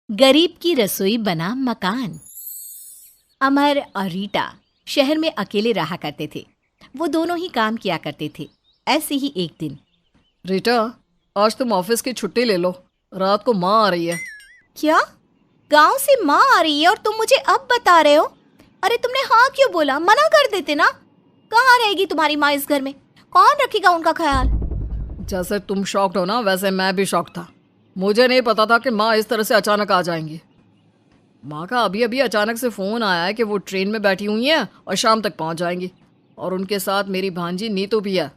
गरीब की रसोई बना मकान। अमर और रीटा शहर में अकेले रहा करते थे। वो दोनों ही काम किया करते थे। ऐसे ही एक दिन, रीटा, आज तुम ऑफिस की छुट्टी ले लो। रात को माँ आ रही है। क्या गांव से माँ आ रही है और तुम मुझे अब बता रहे हो? अरे तुमने हाँ क्यों बोला? मना कर देते ना। कहाँ रहेगी तुम्हारी माँ इस घर में? कौन रखेगा उनका ख्याल? जैसे तुम शॉक्ड हो ना, वैसे मैं भी शॉक्ड था। मुझे नहीं पता था कि माँ इस तरह से अचानक आ जाएंगी। माँ का अभी अभी अचानक से फ़ोन आया है कि वो ट्रेन में बैठी हुई हैं और शाम तक पहुँच जाएंगी। और उनके साथ मेरी भांजी नीतू भी है।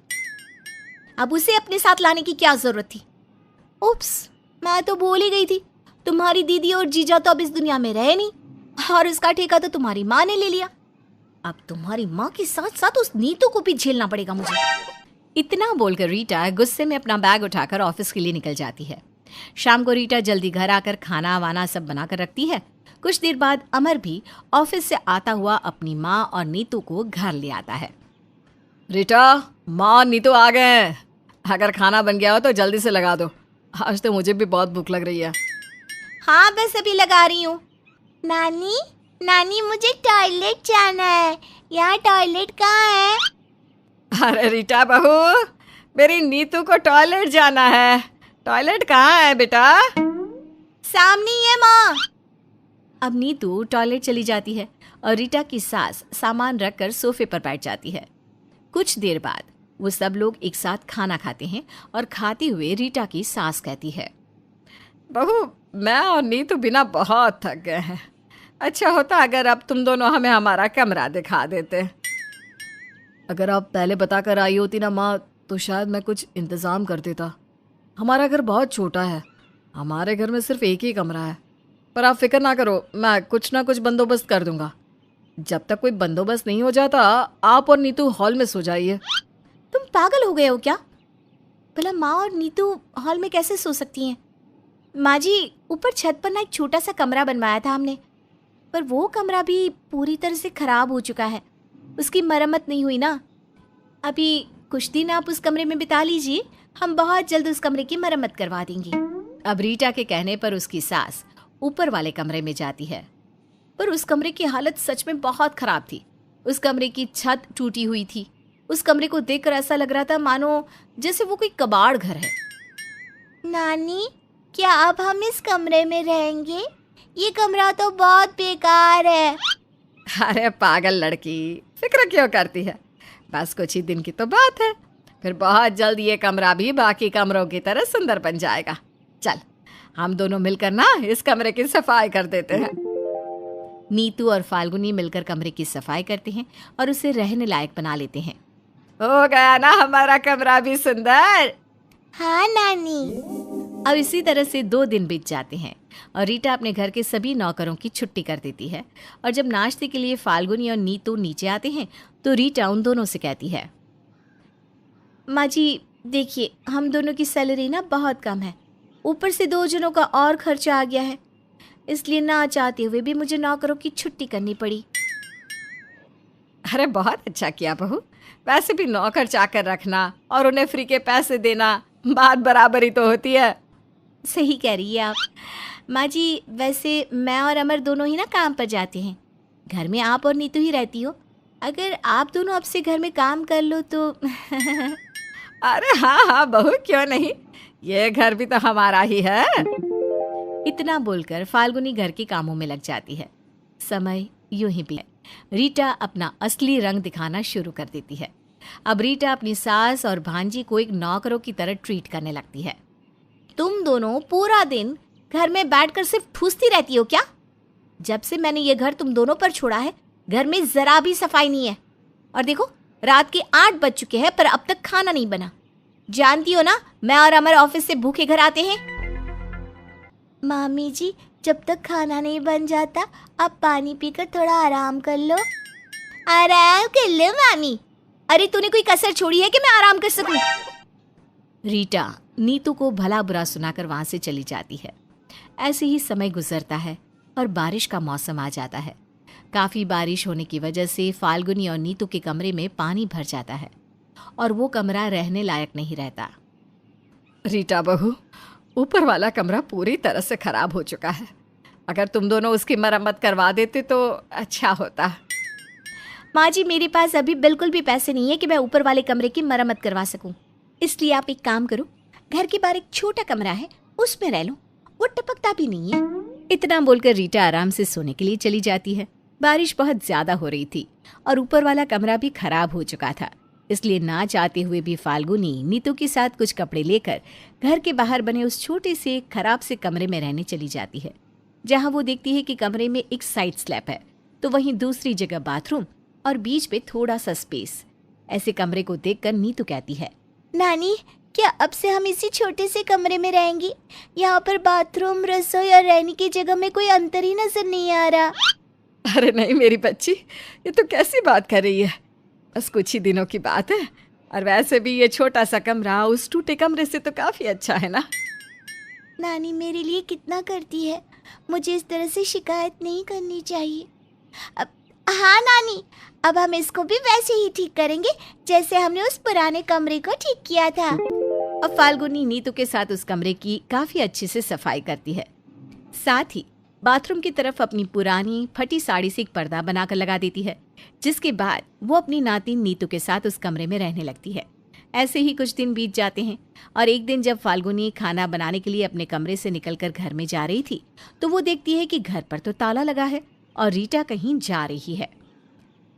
अब उसे अपने साथ लाने की क्या जरूरत थी? उप्स, मैं तो भूल ही गई थी। तुम्हारी दीदी और जीजा तो अब इस दुनिया में रहे नहीं और इसका ठेका तो तुम्हारी माँ ने ले लिया। अब तुम्हारी माँ के साथ साथ उस नीतू को भी झेलना पड़ेगा मुझे। इतना बोलकर रीटा गुस्से में अपना बैग उठाकर ऑफिस के लिए निकल जाती है। शाम को रीटा जल्दी घर आकर खाना वाना सब बनाकर रखती है। कुछ देर बाद अमर भी ऑफिस से आता हुआ अपनी माँ और नीतू को घर ले आता है। रीटा, माँ नीतू आ गए हैं। अगर खाना बन गया हो तो जल्दी से लगा दो। आज तो मुझे भी बहुत भूख लग रही है। हाँ बस अभी लगा रही हूँ। नानी नानी, मुझे टॉयलेट जाना है। यहाँ टॉयलेट कहाँ है? अरे रीटा बहू, मेरी नीतू को टॉयलेट जाना है। टॉयलेट कहाँ है बेटा? सामने ही है माँ। अब नीतू टॉयलेट चली जाती है और रीटा की सास सामान रखकर सोफे पर बैठ जाती है। कुछ देर बाद वो सब लोग एक साथ खाना खाते हैं और खाते हुए रीटा की सास कहती है, बहू, मैं और नीतू बिना बहुत थक गए हैं। अच्छा होता अगर अब तुम दोनों हमें हमारा कमरा दिखा देते। अगर आप पहले बताकर आई होती ना माँ, तो शायद मैं कुछ इंतज़ाम कर देता। हमारा घर बहुत छोटा है। हमारे घर में सिर्फ एक ही कमरा है। पर आप फिक्र ना करो, मैं कुछ ना कुछ बंदोबस्त कर दूंगा। जब तक कोई बंदोबस्त नहीं हो जाता, आप और नीतू हॉल में सो जाइए। तुम पागल हो गए हो क्या? भला माँ और नीतू हॉल में कैसे सो सकती हैं? माँ जी, ऊपर छत पर ना एक छोटा सा कमरा बनवाया था हमने, पर वो कमरा भी पूरी तरह से खराब हो चुका है। उसकी मरम्मत नहीं हुई ना। अभी कुछ दिन आप उस कमरे में बिता लीजिए, हम बहुत जल्द उस कमरे की मरम्मत करवा देंगे। अब रीटा के कहने पर उसकी सास ऊपर वाले कमरे में जाती है, पर उस कमरे की हालत सच में बहुत खराब थी। उस कमरे की छत टूटी हुई थी। उस कमरे को देखकर ऐसा लग रहा था मानो जैसे वो कोई कबाड़ घर है। नानी, क्या अब हम इस कमरे में रहेंगे? ये कमरा तो बहुत बेकार है। अरे पागल लड़की, फिक्र क्यों करती है? बस कुछ ही दिन की तो बात है। फिर बहुत जल्द ये कमरा भी बाकी कमरों की तरह सुंदर बन जाएगा। चल, हम दोनों मिलकर ना इस कमरे की सफाई कर देते हैं। नीतू और फाल्गुनी मिलकर कमरे की सफाई करते हैं और उसे रहने लायक बना लेते हैं। हो गया ना हमारा कमरा भी सुंदर? हाँ नानी। अब इसी तरह से 2 दिन बीत जाते हैं और रीटा अपने घर के सभी नौकरों की छुट्टी कर देती है। और जब नाश्ते के लिए फाल्गुनी और नीतू नीचे आते हैं तो रीटा उन दोनों से कहती है, माँ जी देखिए, हम दोनों की सैलरी ना बहुत कम है। ऊपर से 2 जनों का और खर्चा आ गया है, इसलिए ना चाहते हुए भी मुझे नौकरों की छुट्टी करनी पड़ी। अरे बहुत अच्छा किया बहू। वैसे भी नौकर चाकर रखना और उन्हें फ्री के पैसे देना बात बराबर ही तो होती है। सही कह रही है आप। माँ जी, वैसे मैं और अमर दोनों ही ना काम पर जाते हैं। घर में आप और नीतू ही रहती हो। अगर आप दोनों अब से घर में काम कर लो तो अरे हाँ हाँ बहू, क्यों नहीं। ये घर भी तो हमारा ही है। इतना बोलकर फाल्गुनी घर के कामों में लग जाती है। समय यूं ही बीत। रीटा अपना असली रंग दिखाना शुरू कर देती है। अब रीटा अपनी सास और भांजी को एक नौकरों की तरह ट्रीट करने लगती है। तुम दोनों पूरा दिन घर में बैठकर सिर्फ ठूसती रहती हो क्या? जब से मैंने ये घर तुम दोनों पर छोड़ा है, घर में जरा भी सफाई नहीं है। और देखो, रात के 8 बज चुके हैं पर अब तक खाना नहीं बना। जानती हो ना, मैं और अमर ऑफिस से भूखे घर आते हैं। मामी जी, जब तक खाना नहीं बन जाता आप पानी पीकर थोड़ा आराम कर लो। आराम कर लो मामी। अरे तूने कोई कसर छोड़ी है कि मैं आराम कर सकूं? रीटा नीतू को भला बुरा सुनाकर वहां से चली जाती है। ऐसे ही समय गुजरता है और बारिश का मौसम आ जाता है। काफी बारिश होने की वजह से फाल्गुनी और नीतू के कमरे में पानी भर जाता है और वो कमरा रहने लायक नहीं रहता। रीटा बहू, ऊपर वाला कमरा पूरी तरह से खराब हो चुका है। अगर तुम दोनों उसकी मरम्मत करवा देते तो अच्छा होता। माँ जी, मेरे पास अभी बिल्कुल भी पैसे नहीं है कि मैं ऊपर वाले कमरे की मरम्मत करवा सकूं। इसलिए आप एक काम करो, घर के बाहर एक छोटा कमरा है, उसमें रह लो, वो टपकता भी नहीं है। इतना बोलकर रीटा आराम से सोने के लिए चली जाती है। बारिश बहुत ज्यादा हो रही थी और ऊपर वाला कमरा भी खराब हो चुका था, इसलिए ना चाहते हुए भी फाल्गुनी नीतू के साथ कुछ कपड़े लेकर घर के बाहर बने उस छोटे से खराब से कमरे में रहने चली जाती है, जहां वो देखती है कि कमरे में एक साइड स्लैब है तो वहीं दूसरी जगह बाथरूम और बीच में थोड़ा सा स्पेस। ऐसे कमरे को देखकर नीतू कहती है, नानी, क्या अब से हम इसी छोटे से कमरे में रहेंगी? यहाँ पर बाथरूम, रसोई और रहने की जगह में कोई अंतर ही नजर नहीं आ रहा। अरे नहीं मेरी बच्ची, ये तो कैसी बात कर रही है, बस कुछ ही दिनों की बात है। और वैसे भी ये छोटा सा कमरा उस टूटे कमरे से तो काफी अच्छा है ना। नानी मेरे लिए कितना करती है, मुझे इस तरह से शिकायत नहीं करनी चाहिए। अब हाँ नानी, अब हम इसको भी वैसे ही ठीक करेंगे जैसे हमने उस पुराने कमरे को ठीक किया था। अब फाल्गुनी नीतू के साथ उस कमरे की काफी अच्छे से सफाई करती है, साथ ही बाथरूम की तरफ अपनी पुरानी फटी साड़ी से एक पर्दा बनाकर लगा देती है, जिसके बाद वो अपनी नातिन नीतू के साथ उस कमरे में रहने लगती है। ऐसे ही कुछ दिन बीत जाते हैं और एक दिन जब फाल्गुनी खाना बनाने के लिए अपने कमरे से निकलकर घर में जा रही थी तो वो देखती है कि घर पर तो ताला लगा है और रीटा कहीं जा रही है।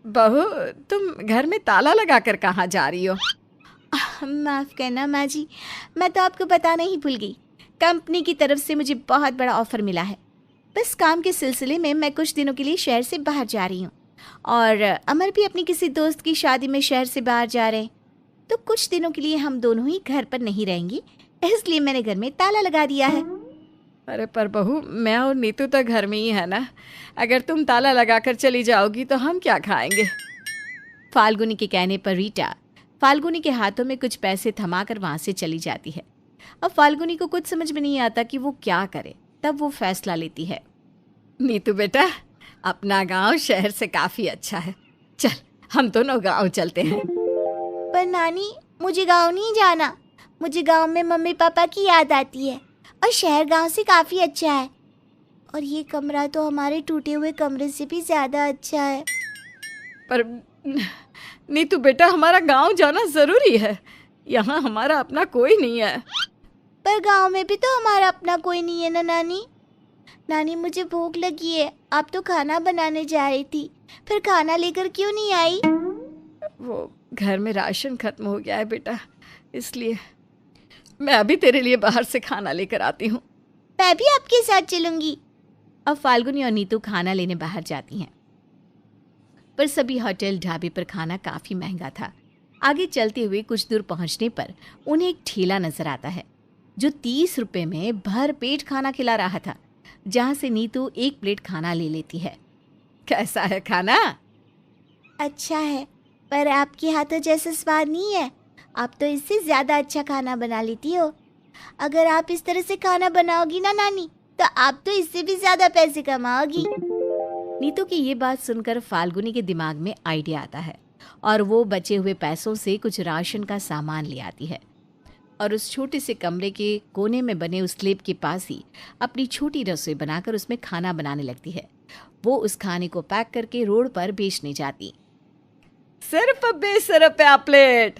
बहू, तुम घर में ताला लगाकर कहाँ जा रही हो? माफ़ करना माँ जी, मैं तो आपको बताना ही भूल गई। कंपनी की तरफ से मुझे बहुत बड़ा ऑफ़र मिला है। बस काम के सिलसिले में मैं कुछ दिनों के लिए शहर से बाहर जा रही हूँ और अमर भी अपनी किसी दोस्त की शादी में शहर से बाहर जा रहे हैं, तो कुछ दिनों के लिए हम दोनों ही घर पर नहीं रहेंगी, इसलिए मैंने घर में ताला लगा दिया है। अरे पर बहू, मैं और नीतू तो घर में ही है ना, अगर तुम ताला लगाकर चली जाओगी तो हम क्या खाएंगे? फाल्गुनी के कहने पर रीटा फाल्गुनी के हाथों में कुछ पैसे थमाकर वहां से चली जाती है। अब फाल्गुनी को कुछ समझ में नहीं आता कि वो क्या करे, तब वो फैसला लेती है, नीतू बेटा, अपना गांव शहर से काफी अच्छा है, चल हम दोनों गांव चलते हैं। पर नानी, मुझे गांव नहीं जाना, मुझे गांव में मम्मी पापा की याद आती है और शहर गांव से काफ़ी अच्छा है और ये कमरा तो हमारे टूटे हुए कमरे से भी ज़्यादा अच्छा है। पर नीतू बेटा, हमारा गांव जाना ज़रूरी है, यहाँ हमारा अपना कोई नहीं है। पर गांव में भी तो हमारा अपना कोई नहीं है ना नानी। नानी, मुझे भूख लगी है, आप तो खाना बनाने जा रही थी, फिर खाना लेकर क्यों नहीं आई? वो घर में राशन खत्म हो गया है बेटा, इसलिए मैं अभी तेरे लिए बाहर से खाना लेकर आती हूँ। मैं भी आपके साथ चलूंगी। अब फाल्गुनी और नीतू खाना लेने बाहर जाती हैं, पर सभी होटल ढाबे पर खाना काफ़ी महंगा था। आगे चलते हुए कुछ दूर पहुंचने पर उन्हें एक ठेला नजर आता है जो 30 रुपए में भर पेट खाना खिला रहा था, जहां से नीतू एक प्लेट खाना ले लेती है। कैसा है खाना? अच्छा है, पर आपके हाथों जैसा स्वाद नहीं है। आप तो इससे ज़्यादा अच्छा खाना बना लेती हो। अगर आप इस तरह से खाना बनाओगी ना नानी, तो आप तो इससे भी ज़्यादा पैसे कमाओगी। नीतू की ये बात सुनकर फाल्गुनी के दिमाग में आइडिया आता है और वो बचे हुए पैसों से कुछ राशन का सामान ले आती है और उस छोटे से कमरे के कोने में बने उस स्लेब के पास ही अपनी छोटी रसोई बनाकर उसमें खाना बनाने लगती है। वो उस खाने को पैक करके रोड पर बेचने जाती। सिर्फ 20 रुपया प्लेट,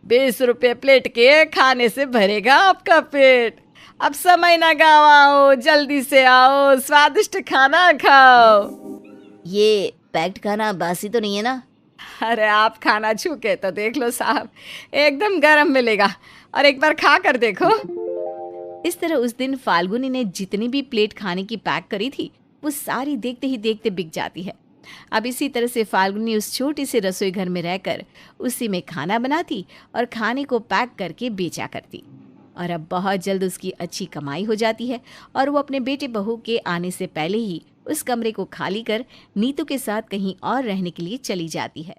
20 रुपये प्लेट के खाने से भरेगा आपका पेट। अब समय ना गवाओ, जल्दी से आओ, स्वादिष्ट खाना खाओ। ये पैक्ड खाना बासी तो नहीं है ना? अरे आप खाना छू के तो देख लो साहब, एकदम गरम मिलेगा और एक बार खा कर देखो। इस तरह उस दिन फाल्गुनी ने जितनी भी प्लेट खाने की पैक करी थी वो सारी देखते ही देखते बिक जाती है। अब इसी तरह से फाल्गुनी उस छोटे से रसोई घर में रहकर उसी में खाना बनाती और खाने को पैक करके बेचा करती और अब बहुत जल्द उसकी अच्छी कमाई हो जाती है और वो अपने बेटे बहू के आने से पहले ही उस कमरे को खाली कर नीतू के साथ कहीं और रहने के लिए चली जाती है।